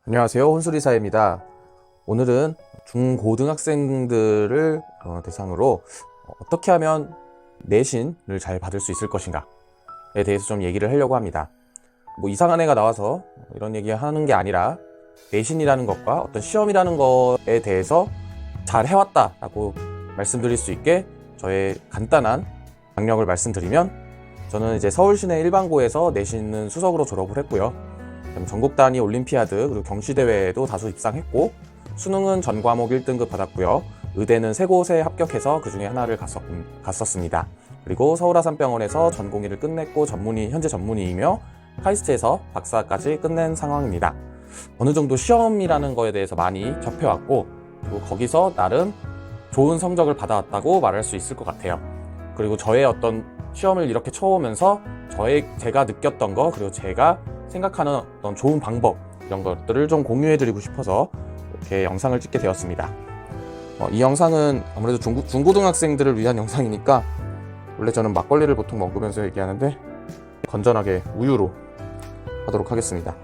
안녕하세요, 혼술이사입니다. 오늘은 중고등학생들을 대상으로 어떻게 하면 내신을 잘 받을 수 있을 것인가에 대해서 좀 얘기를 하려고 합니다. 뭐 이상한 애가 나와서 이런 얘기 하는 게 아니라 내신이라는 것과 어떤 시험이라는 것에 대해서 잘 해왔다라고 말씀드릴 수 있게 저의 간단한 경력을 말씀드리면, 저는 이제 서울시내 일반고에서 내신은 수석으로 졸업을 했고요. 전국 단위 올림피아드 그리고 경시대회에도 다수 입상했고, 수능은 전 과목 1등급 받았고요. 의대는 3곳에 합격해서 그 중에 하나를 갔었습니다. 그리고 서울아산병원에서 전공의를 끝냈고 현재 전문의이며 카이스트에서 박사까지 끝낸 상황입니다. 어느 정도 시험이라는 거에 대해서 많이 접해왔고, 그리고 거기서 나름 좋은 성적을 받아왔다고 말할 수 있을 것 같아요. 그리고 저의 어떤 시험을 이렇게 쳐오면서 제가 느꼈던 거, 그리고 제가 생각하는 어떤 좋은 방법, 이런 것들을 좀 공유해드리고 싶어서 이렇게 영상을 찍게 되었습니다. 이 영상은 아무래도 중고등학생들을 위한 영상이니까, 원래 저는 막걸리를 보통 먹으면서 얘기하는데 건전하게 우유로 하도록 하겠습니다.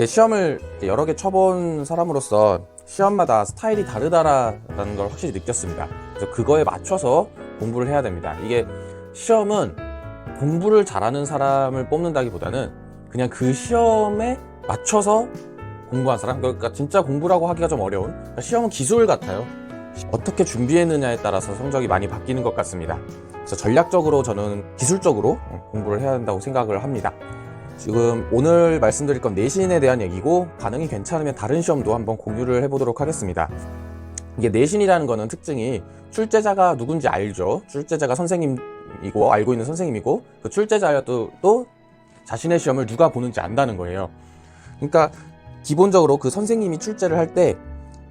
시험을 여러 개 쳐본 사람으로서 시험마다 스타일이 다르다라는 걸 확실히 느꼈습니다. 그래서 그거에 맞춰서 공부를 해야 됩니다. 이게 시험은 공부를 잘하는 사람을 뽑는다기보다는 그냥 그 시험에 맞춰서 공부한 사람, 그러니까 진짜 공부라고 하기가 좀 어려운, 그러니까 시험은 기술 같아요. 어떻게 준비했느냐에 따라서 성적이 많이 바뀌는 것 같습니다. 그래서 전략적으로 저는 기술적으로 공부를 해야 한다고 생각을 합니다. 지금 오늘 말씀드릴 건 내신에 대한 얘기고, 반응이 괜찮으면 다른 시험도 한번 공유를 해보도록 하겠습니다. 이게 내신이라는 거는 특징이 출제자가 누군지 알죠. 출제자가 선생님이고, 알고 있는 선생님이고, 그 출제자도 또 자신의 시험을 누가 보는지 안다는 거예요. 그러니까 기본적으로 그 선생님이 출제를 할 때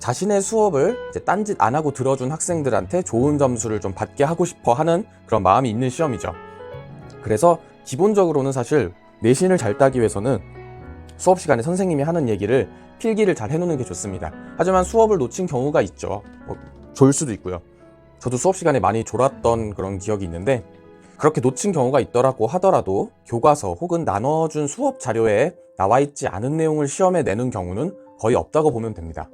자신의 수업을 이제 딴짓 안 하고 들어준 학생들한테 좋은 점수를 좀 받게 하고 싶어 하는 그런 마음이 있는 시험이죠. 그래서 기본적으로는 사실 내신을 잘 따기 위해서는 수업 시간에 선생님이 하는 얘기를 필기를 잘 해놓는 게 좋습니다. 하지만 수업을 놓친 경우가 있죠. 졸 수도 있고요. 저도 수업 시간에 많이 졸았던 그런 기억이 있는데, 그렇게 놓친 경우가 있더라고 하더라도 교과서 혹은 나눠준 수업 자료에 나와 있지 않은 내용을 시험에 내는 경우는 거의 없다고 보면 됩니다.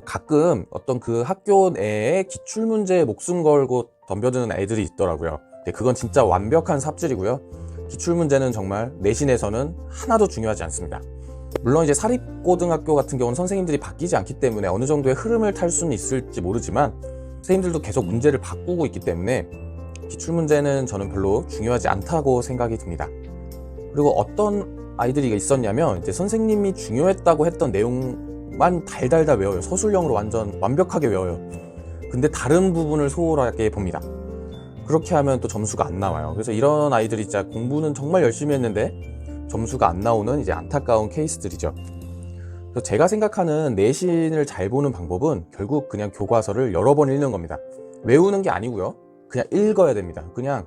가끔 어떤 그 학교 내에 기출문제에 목숨 걸고 덤벼드는 애들이 있더라고요. 근데 그건 진짜 완벽한 삽질이고요. 기출문제는 정말 내신에서는 하나도 중요하지 않습니다. 물론 이제 사립고등학교 같은 경우는 선생님들이 바뀌지 않기 때문에 어느 정도의 흐름을 탈 수는 있을지 모르지만, 선생님들도 계속 문제를 바꾸고 있기 때문에 기출문제는 저는 별로 중요하지 않다고 생각이 듭니다. 그리고 어떤 아이들이 있었냐면, 이제 선생님이 중요했다고 했던 내용만 달달달 외워요. 서술형으로 완전 완벽하게 외워요. 근데 다른 부분을 소홀하게 봅니다. 그렇게 하면 또 점수가 안 나와요. 그래서 이런 아이들이 진짜 공부는 정말 열심히 했는데 점수가 안 나오는 이제 안타까운 케이스들이죠. 그래서 제가 생각하는 내신을 잘 보는 방법은 결국 그냥 교과서를 여러 번 읽는 겁니다. 외우는 게 아니고요. 그냥 읽어야 됩니다. 그냥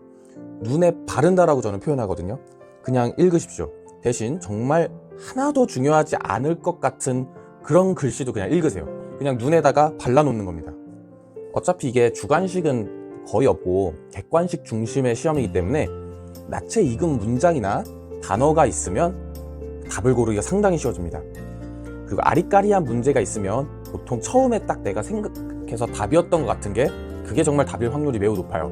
눈에 바른다라고 저는 표현하거든요. 그냥 읽으십시오. 대신 정말 하나도 중요하지 않을 것 같은 그런 글씨도 그냥 읽으세요. 그냥 눈에다가 발라놓는 겁니다. 어차피 이게 주관식은 거의 없고 객관식 중심의 시험이기 때문에 나체 익은 문장이나 단어가 있으면 답을 고르기가 상당히 쉬워집니다. 그리고 아리까리한 문제가 있으면 보통 처음에 딱 내가 생각해서 답이었던 것 같은 게 그게 정말 답일 확률이 매우 높아요.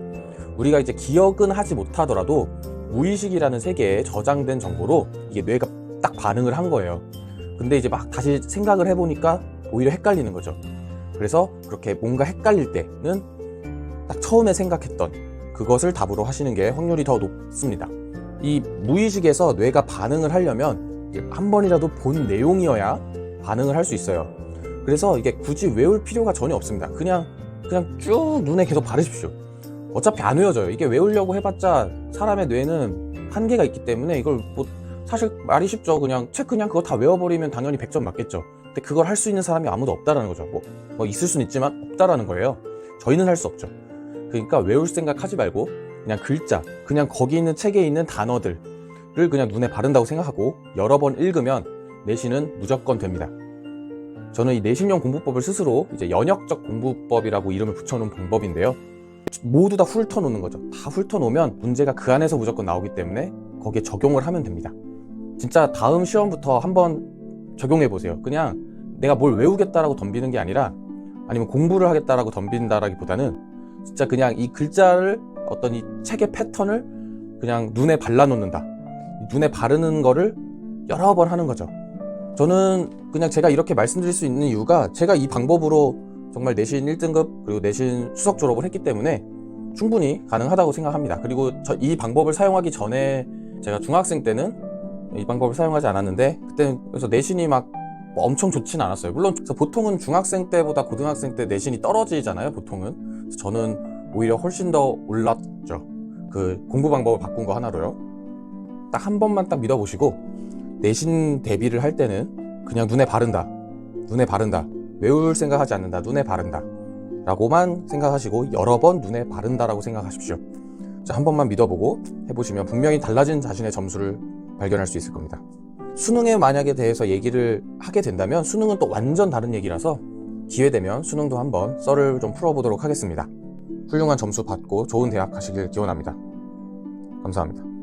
우리가 이제 기억은 하지 못하더라도 무의식이라는 세계에 저장된 정보로 이게 뇌가 딱 반응을 한 거예요. 근데 이제 막 다시 생각을 해보니까 오히려 헷갈리는 거죠. 그래서 그렇게 뭔가 헷갈릴 때는 딱 처음에 생각했던 그것을 답으로 하시는 게 확률이 더 높습니다. 이 무의식에서 뇌가 반응을 하려면 한 번이라도 본 내용이어야 반응을 할 수 있어요. 그래서 이게 굳이 외울 필요가 전혀 없습니다. 그냥 쭉 눈에 계속 바르십시오. 어차피 안 외워져요. 이게 외우려고 해봤자 사람의 뇌는 한계가 있기 때문에 이걸 사실 말이 쉽죠. 그냥 그거 다 외워버리면 당연히 100점 맞겠죠. 근데 그걸 할 수 있는 사람이 아무도 없다라는 거죠. 뭐 있을 수는 있지만 없다라는 거예요. 저희는 할 수 없죠. 그러니까 외울 생각 하지 말고 그냥 글자, 그냥 거기 있는 책에 있는 단어들을 그냥 눈에 바른다고 생각하고 여러 번 읽으면 내신은 무조건 됩니다. 저는 이 내신형 공부법을 스스로 이제 연역적 공부법이라고 이름을 붙여놓은 방법인데요. 모두 다 훑어놓는 거죠. 다 훑어놓으면 문제가 그 안에서 무조건 나오기 때문에 거기에 적용을 하면 됩니다. 진짜 다음 시험부터 한번 적용해 보세요. 그냥 내가 뭘 외우겠다라고 덤비는 게 아니라, 아니면 공부를 하겠다라고 덤빈다라기보다는 진짜 그냥 이 글자를, 어떤 이 책의 패턴을 그냥 눈에 발라놓는다. 눈에 바르는 거를 여러 번 하는 거죠. 저는 그냥 제가 이렇게 말씀드릴 수 있는 이유가, 제가 이 방법으로 정말 내신 1등급 그리고 내신 수석 졸업을 했기 때문에 충분히 가능하다고 생각합니다. 그리고 이 방법을 사용하기 전에 제가 중학생 때는 이 방법을 사용하지 않았는데, 그때는 그래서 내신이 막 엄청 좋지는 않았어요. 물론 보통은 중학생 때보다 고등학생 때 내신이 떨어지잖아요, 보통은. 그래서 저는 오히려 훨씬 더 올랐죠. 그 공부 방법을 바꾼 거 하나로요. 딱 한 번만 딱 믿어보시고, 내신 대비를 할 때는 그냥 눈에 바른다, 외울 생각하지 않는다, 눈에 바른다 라고만 생각하시고, 여러 번 눈에 바른다라고 생각하십시오. 자, 한 번만 믿어보고 해보시면 분명히 달라진 자신의 점수를 발견할 수 있을 겁니다. 수능에 만약에 대해서 얘기를 하게 된다면, 수능은 또 완전 다른 얘기라서 기회되면 수능도 한번 썰을 좀 풀어보도록 하겠습니다. 훌륭한 점수 받고 좋은 대학 가시길 기원합니다. 감사합니다.